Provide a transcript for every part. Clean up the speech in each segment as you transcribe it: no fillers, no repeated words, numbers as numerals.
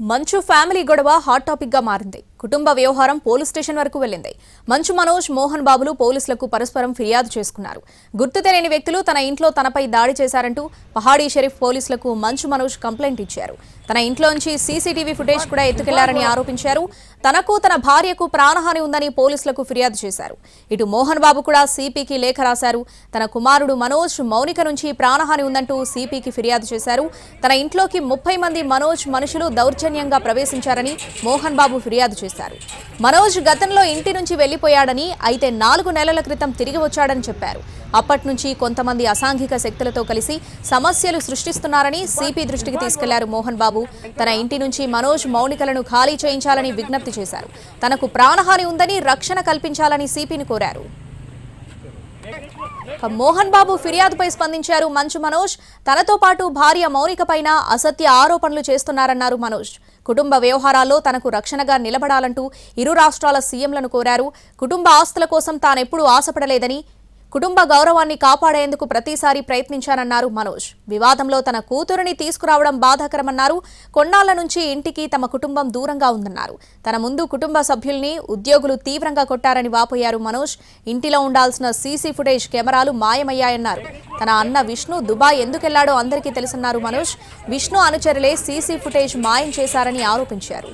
మంచు ఫ్యామిలీ గొడవ hot topic గా మారింది. కుటుంబ వ్యవహారం పోలీస్ స్టేషన్ వరకు వెళ్లింది. మంచు మనోజ్, మోహన్ బాబులు పోలీసులకు పరస్పరం ఫిర్యాదు చేసుకున్నారు. గుర్తు తెలియని వ్యక్తులు తన ఇంట్లో తనపై దాడి చేశారంటూ పహాడీ షరీఫ్ పోలీసులకు మంచు మనోజ్ కంప్లైంట్ ఇచ్చారు. తన ఇంట్లోంచి సీసీటీవీ ఫుటేజ్ కూడా ఎత్తుకెళ్లారని ఆరోపించారు. తనకు తన భార్యకు ప్రాణహాని ఉందని పోలీసులకు ఫిర్యాదు చేశారు. ఇటు మోహన్ బాబు కూడా సిపికి లేఖ రాశారు. తన కుమారుడు మనోజ్ మౌనిక నుంచి ప్రాణహాని ఉందంటూ సిపికి ఫిర్యాదు చేశారు. తన ఇంట్లోకి 30 మంది మనోజ్ మనుషులు దౌర్జన్యంగా ప్రవేశించారని మోహన్ బాబు ఫిర్యాదు చేశారు. మనోజ్ గతంలో ఇంటి నుంచి వెళ్లిపోయాడని, అయితే 4 నెలల క్రితం తిరిగి వచ్చాడని చెప్పారు. అప్పటి నుంచి కొంతమంది అసాంఘిక శక్తులతో కలిసి సమస్యలు సృష్టిస్తున్నారని సిపి దృష్టికి తీసుకెళ్లారు మోహన్ బాబు. తన ఇంటి నుంచి మనోజ్, మౌనికలను ఖాళీ చేయించాలని విజ్ఞప్తి చేశారు. తనకు ప్రాణహాని ఉందని, రక్షణ కల్పించాలని సిపిని కోరారు. మోహన్ బాబు ఫిర్యాదుపై స్పందించారు మంచు మనోజ్. తనతో పాటు భార్య మౌనిక పైన అసత్య ఆరోపణలు చేస్తున్నారన్నారు మనోజ్. కుటుంబ వ్యవహారాల్లో తనకు రక్షణగా నిలబడాలంటూ ఇరు రాష్ట్రాల సీఎంలను కోరారు. కుటుంబ ఆస్తుల కోసం తానెప్పుడూ ఆశపడలేదని, కుటుంబ గౌరవాన్ని కాపాడేందుకు ప్రతిసారి ప్రయత్నించానన్నారు మనోజ్. వివాదంలో తన కూతురిని తీసుకురావడం బాధాకరమన్నారు. కొన్నాళ్ల నుంచి ఇంటికి తమ కుటుంబం దూరంగా ఉందన్నారు. తన ముందు కుటుంబ సభ్యుల్ని ఉద్యోగులు తీవ్రంగా కొట్టారని వాపోయారు మనోజ్. ఇంటిలో ఉండాల్సిన సీసీ ఫుటేజ్ కెమెరాలు మాయమయ్యాయన్నారు. తన అన్న విష్ణు దుబాయ్ ఎందుకెళ్లాడో అందరికీ తెలుసన్నారు మనోజ్. విష్ణు అనుచరులే సీసీ ఫుటేజ్ మాయం చేశారని ఆరోపించారు.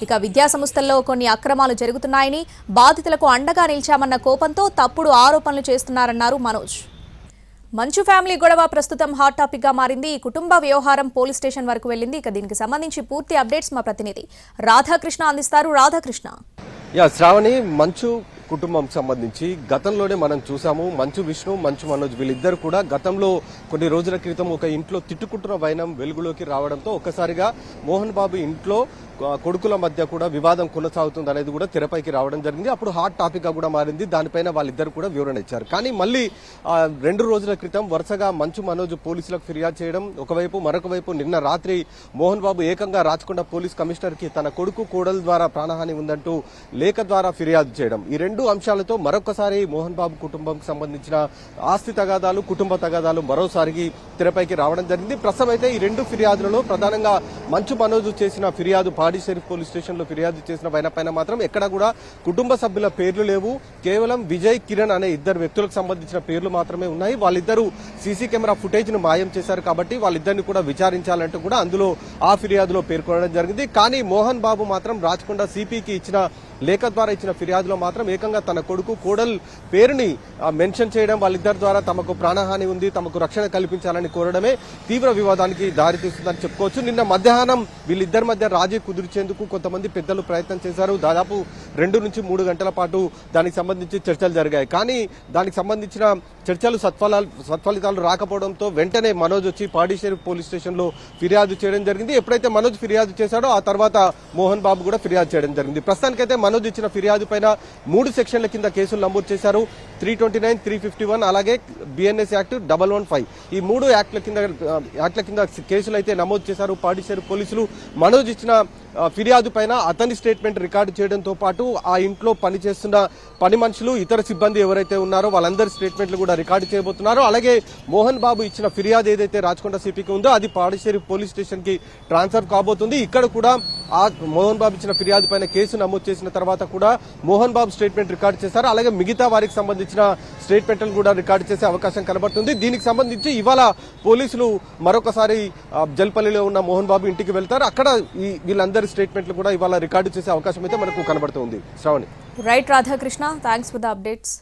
ఇక విద్యాసంస్థల్లో కొన్ని అక్రమాలు జరుగుతున్నాయని, బాధితులకు అండగా నిలిచామన్న కోపంతో తప్పుడు ఆరోపణలు చేస్తున్నారన్నారు మనోజ్. మంచు ఫ్యామిలీ గొడవ ప్రస్తుతం హాట్ టాపిక్ గా మారింది. ఈ కుటుంబ వ్యవహారం పోలీస్ స్టేషన్ వరకు వెళ్లింది. ఇక దీనికి సంబంధించి పూర్తి అప్డేట్స్ మా ప్రతినిధి రాధాకృష్ణ అందిస్తారు. రాధాకృష్ణ. శ్రావణి, మంచు కుటుంబం సంబంధించి గతంలోనే మనం చూసాము. మంచు విష్ణు, మంచు మనోజ్ వీళ్ళిద్దరు కూడా గతంలో కొన్ని రోజుల క్రితం ఒక ఇంట్లో తిట్టుకుంటున్న వైనం వెలుగులోకి రావడంతో ఒక్కసారిగా మోహన్ బాబు ఇంట్లో కొడుకుల మధ్య కూడా వివాదం కొనసాగుతుంది అనేది కూడా తెరపైకి రావడం జరిగింది. అప్పుడు హాట్ టాపిక్ గా కూడా మారింది. దానిపైన వాళ్ళిద్దరు కూడా వివరణ ఇచ్చారు. కానీ మళ్ళీ 2 రోజుల క్రితం వరుసగా మంచు మనోజ్ పోలీసులకు ఫిర్యాదు చేయడం ఒకవైపు, మరొక వైపు నిన్న రాత్రి మోహన్ బాబు ఏకంగా రాచకొండ పోలీస్ కమిషనర్ కి తన కొడుకు కోడల ద్వారా ప్రాణహాని ఉందంటూ లేఖ ద్వారా ఫిర్యాదు చేయడం, ఈ 2 అంశాలతో మరొకసారి మోహన్ బాబు కుటుంబంకి సంబంధించిన ఆస్తి తగాదాలు, కుటుంబ తగాదాలు మరోసారికి తెరపైకి రావడం జరిగింది. ప్రస్తుతం అయితే ఈ 2 ఫిర్యాదులలో ప్రధానంగా మంచు మనోజ్ చేసిన ఫిర్యాదు, పహాడీ షరీఫ్ పోలీస్ స్టేషన్ లో ఫిర్యాదు చేసిన పైన మాత్రం ఎక్కడ కూడా కుటుంబ సభ్యుల పేర్లు లేవు. కేవలం విజయ్, కిరణ్ అనే 2 వ్యక్తులకు సంబంధించిన పేర్లు మాత్రమే ఉన్నాయి. వాళ్ళిద్దరూ సీసీ కెమెరా ఫుటేజ్ ను మాయం చేశారు కాబట్టి వాళ్ళిద్దరిని కూడా విచారించాలంటూ కూడా అందులో ఆ ఫిర్యాదులో పేర్కొనడం జరిగింది. కానీ మోహన్ బాబు మాత్రం రాచకొండ సిపికి ఇచ్చిన లేఖ ద్వారా ఇచ్చిన ఫిర్యాదులో మాత్రం ఏకంగా తన కొడుకు కోడల్ పేరుని మెన్షన్ చేయడం, వాళ్ళిద్దరి ద్వారా తమకు ప్రాణహాని ఉంది, తమకు రక్షణ కల్పించాలని కోరడమే తీవ్ర వివాదానికి దారితీస్తుందని చెప్పుకోవచ్చు. నిన్న మధ్యాహ్నం వీళ్ళిద్దరి మధ్య రాజీ కుదిర్చేందుకు కొంతమంది పెద్దలు ప్రయత్నం చేశారు. దాదాపు 2 నుంచి 3 గంటల పాటు దానికి సంబంధించి చర్చలు జరిగాయి. కానీ దానికి సంబంధించిన చర్చలు సత్ఫలితాలు రాకపోవడంతో వెంటనే మనోజ్ వచ్చి పహాడీ షరీఫ్ పోలీస్ స్టేషన్ లో ఫిర్యాదు చేయడం జరిగింది. ఎప్పుడైతే మనోజ్ ఫిర్యాదు చేశాడో ఆ తర్వాత మోహన్ బాబు కూడా ఫిర్యాదు చేయడం జరిగింది. ప్రస్తుతానికైతే మనోజ్ ఇచ్చిన ఫిర్యాదు పైన 3 సెక్షన్ల కింద కేసులు నమోదు చేశారు. 329, 351 అలాగే బిఎన్ఎస్ యాక్ట్ 115 ఈ 3 యాక్ట్ల కింద కేసులు అయితే నమోదు చేశారు పహాడీ షరీఫ్ పోలీసులు. మనోజ్ ఇచ్చిన ఫిర్యాదు పైన అతని స్టేట్మెంట్ రికార్డు చేయడంతో పాటు ఆ ఇంట్లో పనిచేస్తున్న పని మనుషులు, ఇతర సిబ్బంది ఎవరైతే ఉన్నారో వాళ్ళందరి స్టేట్మెంట్లు కూడా రికార్డు చేయబోతున్నారు. అలాగే మోహన్ బాబు ఇచ్చిన ఫిర్యాదు ఏదైతే రాచకొండ సిపికి ఉందో అది పహాడీ షరీఫ్ పోలీస్ స్టేషన్ కి ట్రాన్స్ఫర్ కాబోతుంది. ఇక్కడ కూడా ఆ మోహన్ బాబు ఇచ్చిన ఫిర్యాదు పైన కేసు నమోదు చేసిన తర్వాత కూడా మోహన్ బాబు స్టేట్మెంట్ రికార్డు చేశారు. అలాగే మిగతా వారికి సంబంధించిన స్టేట్మెంట్లు కూడా రికార్డు చేసే అవకాశం కనబడుతుంది. దీనికి సంబంధించి ఇవాళ పోలీసులు మరొకసారి జల్పల్లిలో ఉన్న మోహన్ బాబు ఇంటికి వెళ్తారు. అక్కడ వీళ్ళందరి స్టేట్మెంట్లు కూడా ఇవాళ రికార్డు చేసే అవకాశం అయితే మనకు కనబడుతుంది. Shravani. Right Radhakrishna, thanks for the updates.